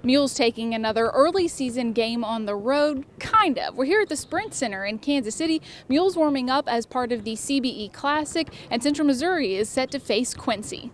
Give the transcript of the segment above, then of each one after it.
Mules taking another early season game on the road, kind of. We're here at the Sprint Center in Kansas City. Mules warming up as part of the CBE Classic, and Central Missouri is set to face Quincy.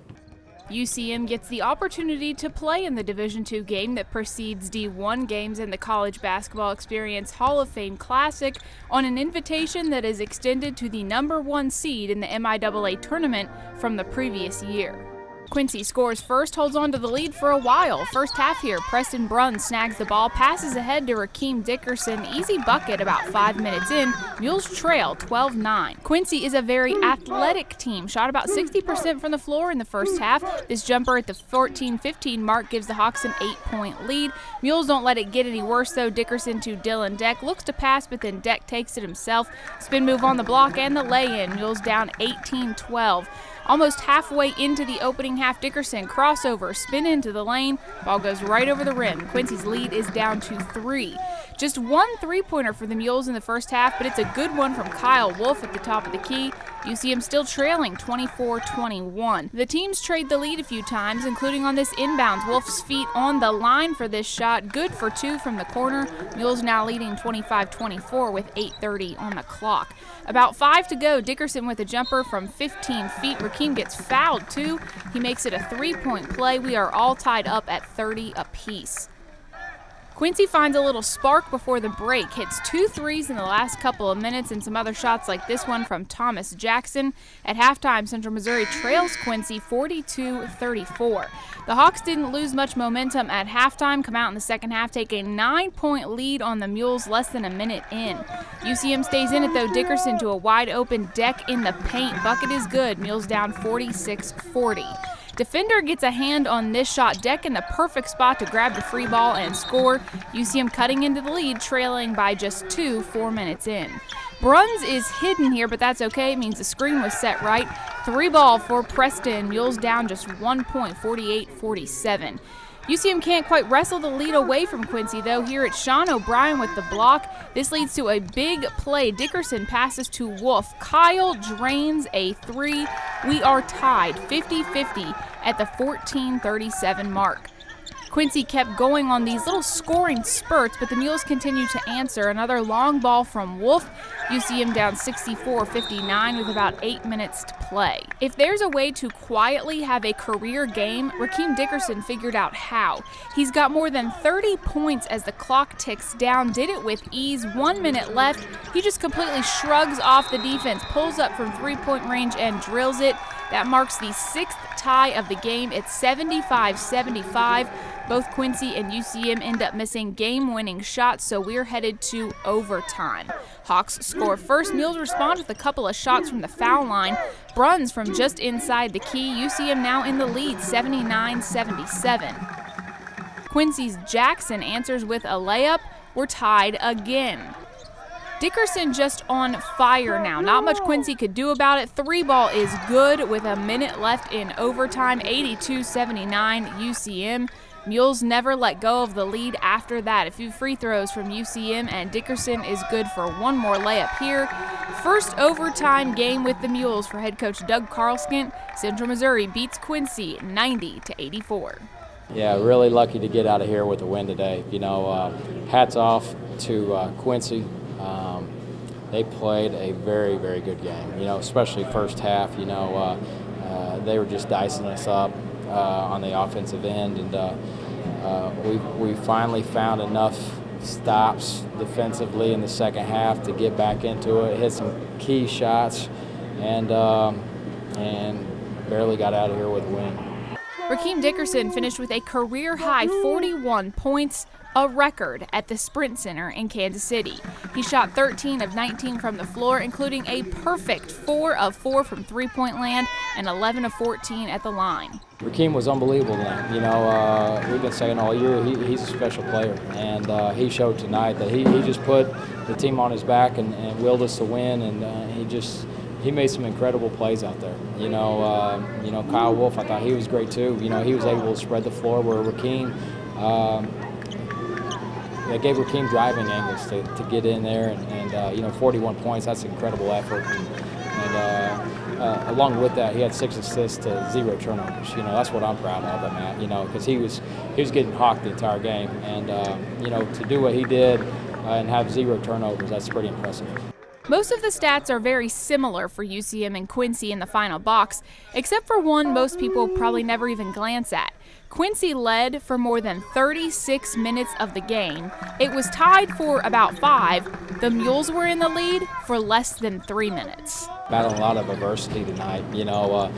UCM gets the opportunity to play in the Division II game that precedes D1 games in the College Basketball Experience Hall of Fame Classic on an invitation that is extended to the #1 seed in the MIAA tournament from the previous year. Quincy scores first, holds on to the lead for a while. First half here, Preston Bruns snags the ball, passes ahead to Rakeem Dickerson. Easy bucket about 5 minutes in. Mules trail 12-9. Quincy is a very athletic team. Shot about 60% from the floor in the first half. This jumper at the 14-15 mark gives the Hawks an 8-point lead. Mules don't let it get any worse though. Dickerson to Dylan Deck. Looks to pass, but then Deck takes it himself. Spin move on the block and the lay-in. Mules down 18-12. Almost halfway into the opening half, Dickerson crossover, spin into the lane, ball goes right over the rim. Quincy's lead is down to 3. Just one three-pointer for the Mules in the first half, but it's a good one from Kyle Wolf at the top of the key. UCM still trailing 24-21. The teams trade the lead a few times, including on this inbounds. Wolf's feet on the line for this shot, good for 2 from the corner. Mules now leading 25-24 with 8:30 on the clock. About 5 to go, Dickerson with a jumper from 15 feet. Rakeem gets fouled too. He makes it a 3-point play. We are all tied up at 30 apiece. Quincy finds a little spark before the break, hits 2 threes in the last couple of minutes and some other shots like this one from Thomas Jackson. At halftime, Central Missouri trails Quincy 42-34. The Hawks didn't lose much momentum at halftime, come out in the second half, take a 9-point lead on the Mules less than a minute in. UCM stays in it though. Dickerson to a wide open Deck in the paint. Bucket is good. Mules down 46-40. Defender gets a hand on this shot. Deck in the perfect spot to grab the free ball and score. UCM cutting into the lead, trailing by just 2 4 minutes in. Bruns is hidden here, but that's okay. It means the screen was set right. 3 ball for Preston. Mules down just 1 point, 48-47. UCM can't quite wrestle the lead away from Quincy, though. Here it's Sean O'Brien with the block. This leads to a big play. Dickerson passes to Wolf. Kyle drains a 3. We are tied 50-50 at the 14:37 mark. Quincy kept going on these little scoring spurts, but the Mules continue to answer. Another long ball from Wolf. UCM down 64-59 with about 8 minutes to play. If there's a way to quietly have a career game, Rakeem Dickerson figured out how. He's got more than 30 points as the clock ticks down, did it with ease. 1 minute left. He just completely shrugs off the defense, pulls up from 3-point range and drills it. That marks the 6th tie of the game. It's 75-75. Both Quincy and UCM end up missing game-winning shots, so we're headed to overtime. Hawks score first. Mules respond with a couple of shots from the foul line. Bruns from just inside the key. UCM now in the lead, 79-77. Quincy's Jackson answers with a layup. We're tied again. Dickerson just on fire now. Not much Quincy could do about it. 3 ball is good with a minute left in overtime. 82-79 UCM. Mules never let go of the lead after that. A few free throws from UCM, and Dickerson is good for 1 more layup here. First overtime game with the Mules for head coach Doug Karleskint. Central Missouri beats Quincy 90-84. Yeah, really lucky to get out of here with a win today. Hats off to Quincy. They played a very, very good game, especially first half. They were just dicing us up on the offensive end, and we finally found enough stops defensively in the second half to get back into it, hit some key shots, and barely got out of here with a win. Rakeem Dickerson finished with a career-high 41 points, a record at the Sprint Center in Kansas City. He shot 13 of 19 from the floor, including a perfect 4 of 4 from three-point land and 11 of 14 at the line. Rakeem was unbelievable tonight. We've been saying all year he's a special player, and he showed tonight that he just put the team on his back and willed us to win, and he made some incredible plays out there. Kyle Wolf, I thought he was great too. He was able to spread the floor where Rakeem, they gave Rakeem driving angles to get in there, and 41 points, that's an incredible effort. And along with that, he had 6 assists to 0 turnovers. You know, that's what I'm proud of him at. You know, because he was getting hawked the entire game, and you know, to do what he did and have 0 turnovers, that's pretty impressive. Most of the stats are very similar for UCM and Quincy in the final box, except for one most people probably never even glance at. Quincy led for more than 36 minutes of the game. It was tied for about 5. The Mules were in the lead for less than 3 minutes. Battling a lot of adversity tonight. You know,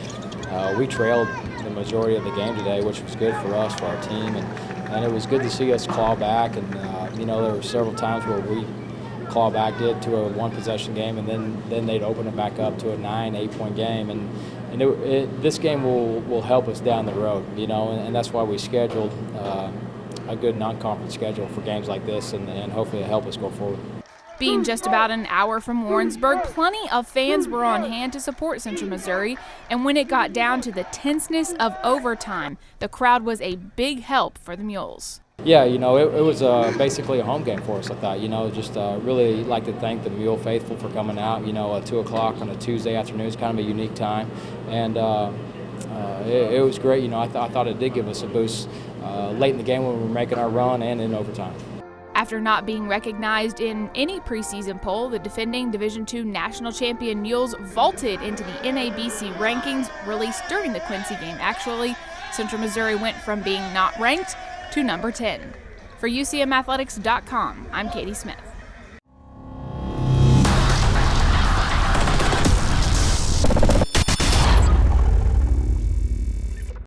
we trailed the majority of the game today, which was good for us, for our team, and it was good to see us claw back. And you know, there were several times where we claw back to a 1-possession game, and then they'd open it back up to a 9-8 point game, and this game will help us down the road, you know, and that's why we scheduled a good non-conference schedule for games like this, and hopefully it'll help us go forward. Being just about an hour from Warrensburg, plenty of fans were on hand to support Central Missouri, and when it got down to the tenseness of overtime, the crowd was a big help for the Mules. Yeah, you know, it was basically a home game for us, I thought. You know, just really like to thank the Mule faithful for coming out. You know, 2 o'clock on a Tuesday afternoon is kind of a unique time. And it was great. You know, I thought it did give us a boost late in the game when we were making our run and in overtime. After not being recognized in any preseason poll, the defending Division II national champion Mules vaulted into the NABC rankings released during the Quincy game. Actually, Central Missouri went from being not ranked to number 10. For UCMathletics.com, I'm Katie Smith.